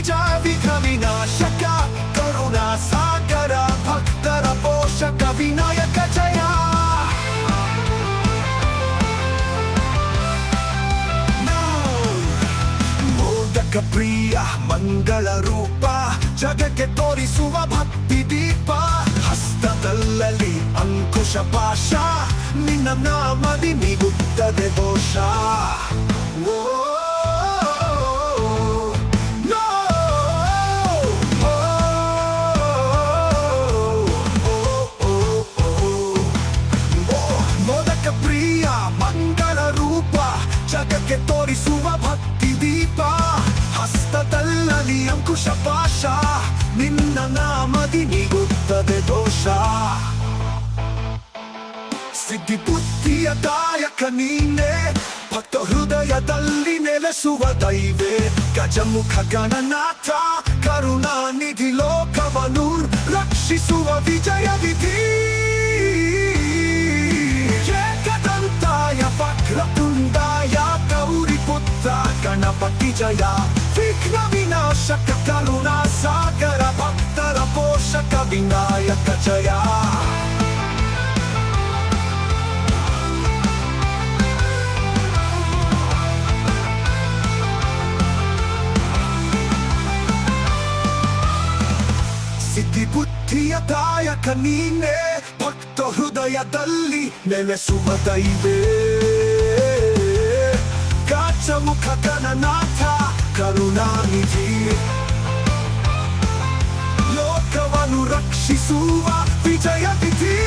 ವಿಜಯ ವಿಘ್ನ ವಿನಾಶಕ ಕರುಣಾ ಸಾಗರ ಭಕ್ತರ ಪೋಷಕ ವಿನಾಯಕ ಜಯ. ಮೋದಕ ಪ್ರಿಯ ಮಂಗಳ ರೂಪ ಜಗಕ್ಕೆ ತೋರಿಸುವ ಭಕ್ತಿ ದೀಪ. ಹಸ್ತದಲ್ಲಿ ಅಂಕುಶ ಪಾಶ ನಿನ್ನ ನಾಮದಿ ನೀಗುತ್ತದೆ ದೋಷ. ಓ ಜಗಕ್ಕೆ ತೋರಿಸುವ ಭಕ್ತಿ ದೀಪ. ಹಸ್ತದಲ್ಲಿ ಅಂಕುಶ ಪಾಶ ನಿನ್ನ ನಾಮದಿ ನೀಗುತ್ತದೆ ದೋಷ. ಸಿದ್ಧಿ ಬುದ್ಧಿಯ ದಾಯಕ ನೀನೆ ಭಕ್ತ ಹೃದಯದಲ್ಲಿ ನೆಲೆಸುವ ದೈವೆ. ಗಜಮುಖ ಗಣನಾಥ ಕರುಣಾನಿಧಿ ಲೋಕವನ್ನು ರಕ್ಷಿಸುವ ವಿಜಯ ವಿಧಿ. ಏಕದಂತಾಯ ವಕ್ರತುಂಡಾಯ ಗೌರಿ ಪುತ್ರ ಗಣಪತಿ ಜಯ. ವಿಘ್ನ ವಿನಾಶಕ ಕರುಣಾ ಸಾಗರ ಭಕ್ತರ ಪೋಷಕ ವಿನಾಯಕ ಜಯ. ಸಿದ್ಧಿ ಬುದ್ಧಿಯ ದಾಯಕ ನೀನೆ ಭಕ್ತ ಹೃದಯದಲ್ಲಿ ನೆಲೆಸುವ ದೈವೇ. ಗಜಮುಖ ಗಣನಾಥ ಕರುಣಾನಿಧಿ ಲೋಕವನ್ನು ರಕ್ಷಿಸುವ ವಿಜಯ ವಿಧಿ.